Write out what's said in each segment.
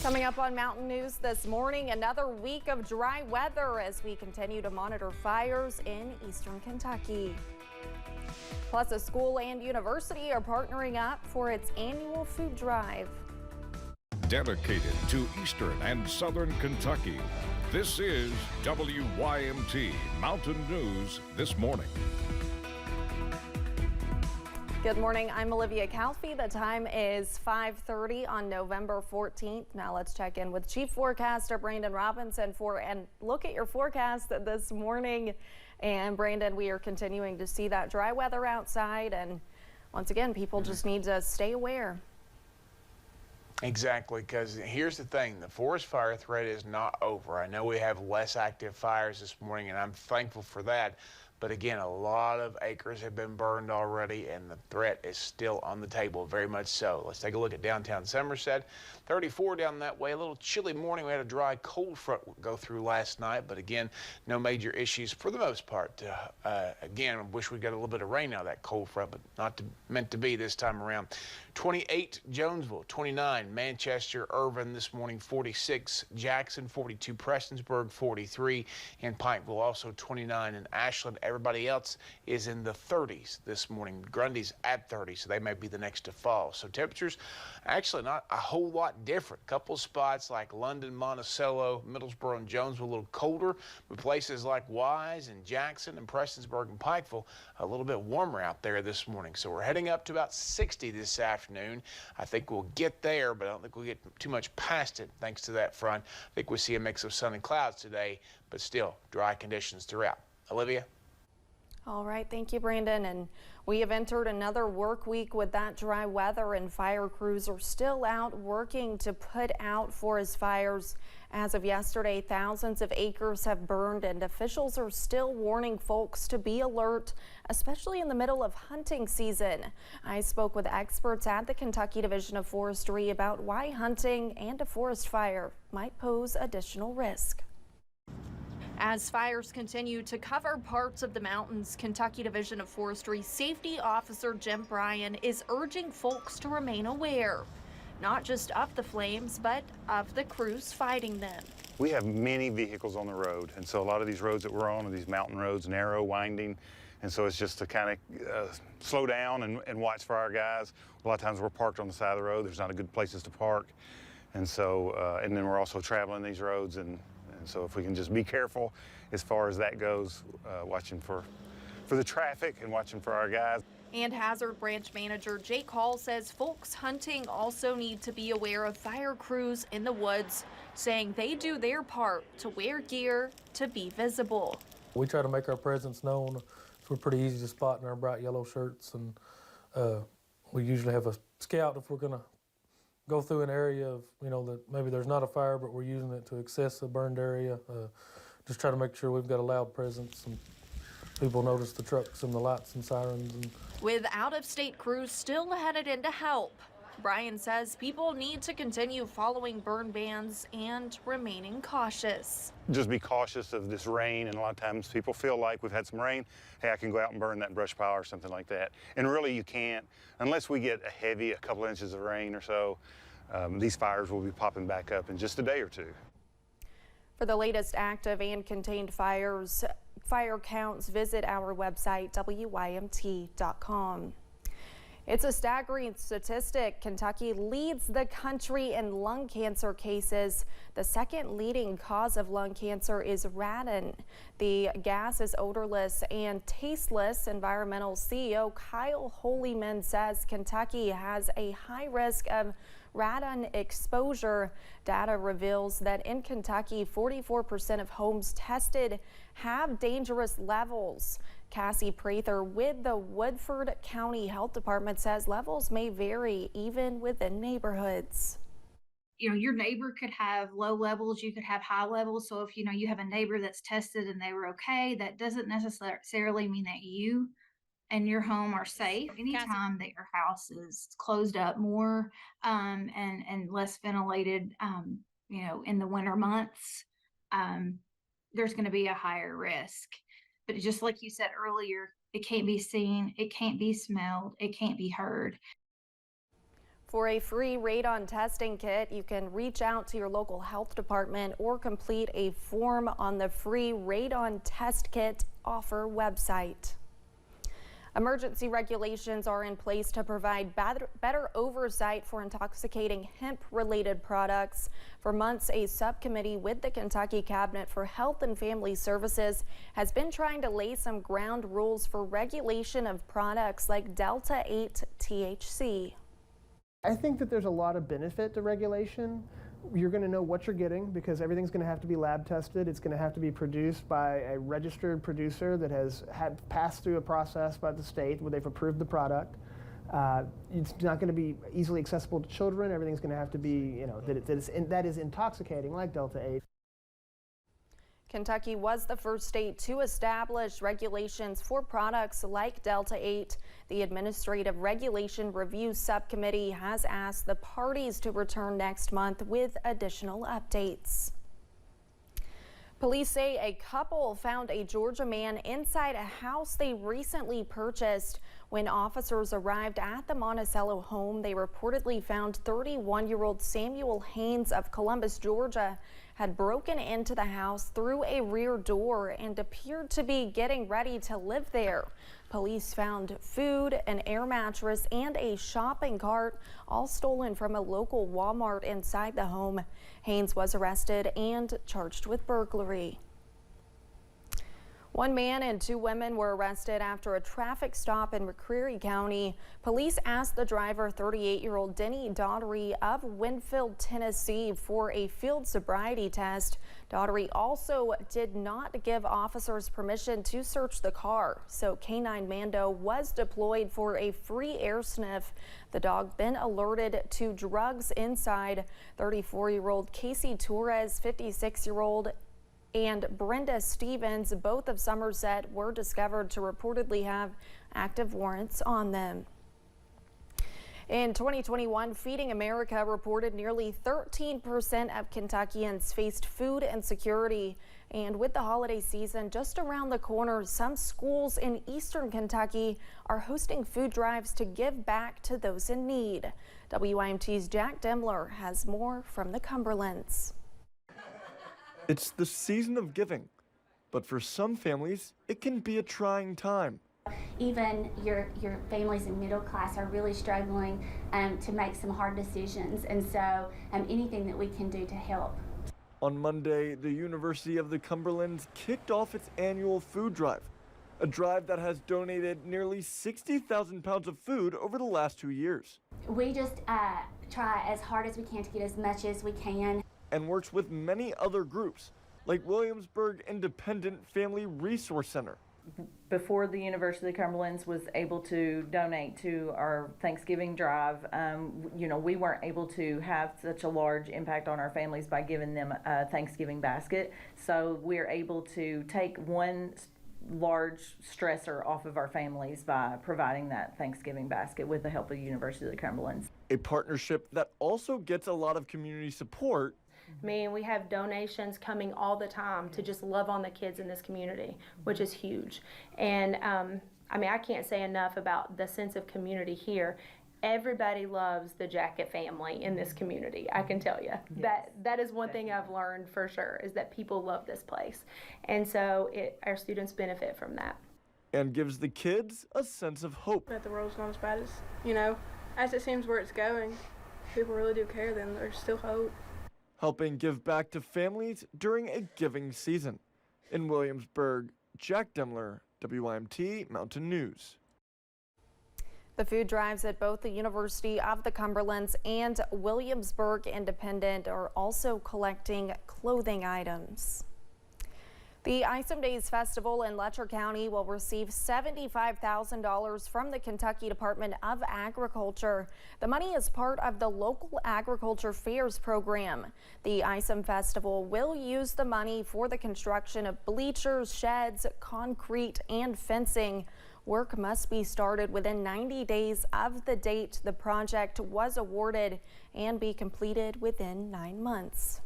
Coming up on Mountain News this morning, another week of dry weather as we continue to monitor fires in eastern Kentucky. Plus, a school and university are partnering up for its annual food drive. Dedicated to eastern and southern Kentucky, this is WYMT Mountain News this morning. Good morning, I'm Olivia Calfee. The time is 5:30 on November 14th. Now let's check in with Chief Forecaster Brandon Robinson for a look at your forecast this morning. And Brandon, we are continuing to see that dry weather outside, and once again, people just need to stay aware. Exactly, because here's the thing, the forest fire threat is not over. I know we have less active fires this morning, and I'm thankful for that. But again, a lot of acres have been burned already, and the threat is still on the table, very much so. Let's take a look at downtown Somerset. 34 down that way. A little chilly morning. We had a dry, cold front go through last night, but again, no major issues for the most part. Again, I wish we got a little bit of rain out of that cold front, but not meant to be this time around. 28 Jonesville, 29 Manchester, Irvin this morning, 46 Jackson, 42 Prestonsburg, 43 in Pikeville, also 29 in Ashland. Everybody else is in the 30s this morning. Grundy's at 30, so they may be the next to fall. So temperatures actually not a whole lot different. Couple spots like London, Monticello, Middlesboro, and Jonesville a little colder, but places like Wise and Jackson and Prestonsburg and Pikeville a little bit warmer out there this morning. So we're heading up to about 60 this afternoon. I think we'll get there, but I don't think we'll get too much past it thanks to that front. I think we see a mix of sun and clouds today, but still dry conditions throughout. Olivia? All right, thank you, Brandon. And we have entered another work week with that dry weather, and fire crews are still out working to put out forest fires. As of yesterday, thousands of acres have burned, and officials are still warning folks to be alert, especially in the middle of hunting season. I spoke with experts at the Kentucky Division of Forestry about why hunting and a forest fire might pose additional risk. As fires continue to cover parts of the mountains, Kentucky Division of Forestry Safety Officer Jim Bryan is urging folks to remain aware, not just of the flames, but of the crews fighting them. We have many vehicles on the road, and so a lot of these roads that we're on are these mountain roads, narrow, winding, and so it's just to kind of slow down and watch for our guys. A lot of times we're parked on the side of the road. There's not a good places to park, and so and then we're also traveling these roads, and so if we can just be careful as far as that goes, watching for the traffic and watching for our guys. And Hazard Branch Manager Jake Hall says folks hunting also need to be aware of fire crews in the woods, saying they do their part to wear gear to be visible. We try to make our presence known. So we're pretty easy to spot in our bright yellow shirts, and we usually have a scout if we're going to go through an area of, that maybe there's not a fire, but we're using it to access a burned area. Just try to make sure we've got a loud presence and people notice the trucks and the lights and sirens. With out-of-state crews still headed in to help, Bryan says people need to continue following burn bans and remaining cautious. Just be cautious of this rain, and a lot of times people feel like we've had some rain, hey, I can go out and burn that brush pile or something like that. And really you can't, unless we get a couple inches of rain or so. These fires will be popping back up in just a day or two. For the latest active and contained fire counts, visit our website, WYMT.com. It's a staggering statistic. Kentucky leads the country in lung cancer cases. The second leading cause of lung cancer is radon. The gas is odorless and tasteless. Environmental CEO Kyle Holyman says Kentucky has a high risk of radon exposure. Data reveals that in Kentucky, 44% of homes tested have dangerous levels. Cassie Prather with the Woodford County Health Department says levels may vary even within neighborhoods. Your neighbor could have low levels, you could have high levels. So if you have a neighbor that's tested and they were okay, that doesn't necessarily mean that you and your home are safe. Anytime that your house is closed up more and less ventilated, in the winter months, there's going to be a higher risk. But just like you said earlier, it can't be seen, it can't be smelled, it can't be heard. For a free radon testing kit, you can reach out to your local health department or complete a form on the free radon test kit offer website. Emergency regulations are in place to provide better oversight for intoxicating hemp-related products. For months, a subcommittee with the Kentucky Cabinet for Health and Family Services has been trying to lay some ground rules for regulation of products like Delta 8 THC. I think that there's a lot of benefit to regulation. You're going to know what you're getting because everything's going to have to be lab tested. It's going to have to be produced by a registered producer that has passed through a process by the state where they've approved the product. It's not going to be easily accessible to children. Everything's going to have to be, that is intoxicating, like Delta 8. Kentucky was the first state to establish regulations for products like Delta 8. The Administrative Regulation Review Subcommittee has asked the parties to return next month with additional updates. Police say a couple found a Georgia man inside a house they recently purchased. When officers arrived at the Monticello home, they reportedly found 31-year-old Samuel Haynes of Columbus, Georgia, had broken into the house through a rear door and appeared to be getting ready to live there. Police found food, an air mattress, and a shopping cart, all stolen from a local Walmart inside the home. Haynes was arrested and charged with burglary. One man and two women were arrested after a traffic stop in McCreary County. Police asked the driver, 38-year-old Denny Daughtery of Winfield, Tennessee, for a field sobriety test. Daughtery also did not give officers permission to search the car, so K9 Mando was deployed for a free air sniff. The dog then alerted to drugs inside. 34-year-old Casey Torres, 56-year-old and Brenda Stevens, both of Somerset, were discovered to reportedly have active warrants on them. In 2021, Feeding America reported nearly 13% of Kentuckians faced food insecurity. And with the holiday season just around the corner, some schools in eastern Kentucky are hosting food drives to give back to those in need. WYMT's Jack Demler has more from the Cumberlands. It's the season of giving, but for some families, it can be a trying time. Even your families in middle class are really struggling to make some hard decisions, and so anything that we can do to help. On Monday, the University of the Cumberlands kicked off its annual food drive, a drive that has donated nearly 60,000 pounds of food over the last 2 years. We just try as hard as we can to get as much as we can. And works with many other groups, like Williamsburg Independent Family Resource Center. Before the University of the Cumberlands was able to donate to our Thanksgiving drive, we weren't able to have such a large impact on our families by giving them a Thanksgiving basket. So we're able to take one large stressor off of our families by providing that Thanksgiving basket with the help of the University of the Cumberlands. A partnership that also gets a lot of community support. We have donations coming all the time to just love on the kids in this community, which is huge. And I can't say enough about the sense of community here. Everybody loves the Jacket family in this community, I can tell you. Yes. That is one thing I've learned for sure, is that people love this place. And so our students benefit from that. And gives the kids a sense of hope. That the world's not as bad as it seems where it's going. If people really do care, then there's still hope. Helping give back to families during a giving season. In Williamsburg, Jack Demler, WYMT Mountain News. The food drives at both the University of the Cumberlands and Williamsburg Independent are also collecting clothing items. The Isom Days Festival in Letcher County will receive $75,000 from the Kentucky Department of Agriculture. The money is part of the local agriculture fairs program. The Isom Festival will use the money for the construction of bleachers, sheds, concrete, and fencing. Work must be started within 90 days of the date the project was awarded and be completed within 9 months.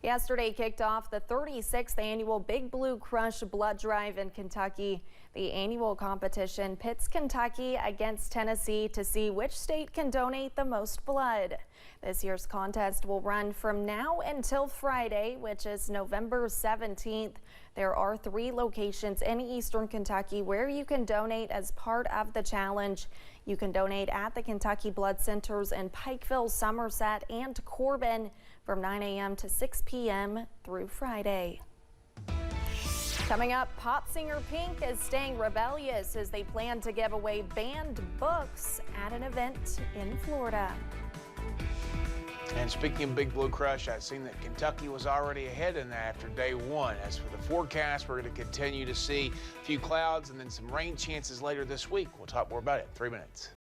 Yesterday kicked off the 36th annual Big Blue Crush Blood Drive in Kentucky. The annual competition pits Kentucky against Tennessee to see which state can donate the most blood. This year's contest will run from now until Friday, which is November 17th. There are 3 locations in eastern Kentucky where you can donate as part of the challenge. You can donate at the Kentucky Blood Centers in Pikeville, Somerset, and Corbin from 9 a.m. to 6 p.m. through Friday. Coming up, pop singer Pink is staying rebellious as they plan to give away banned books at an event in Florida. And speaking of Big Blue Crush, I've seen that Kentucky was already ahead in that after day 1. As for the forecast, we're going to continue to see a few clouds and then some rain chances later this week. We'll talk more about it in 3 minutes.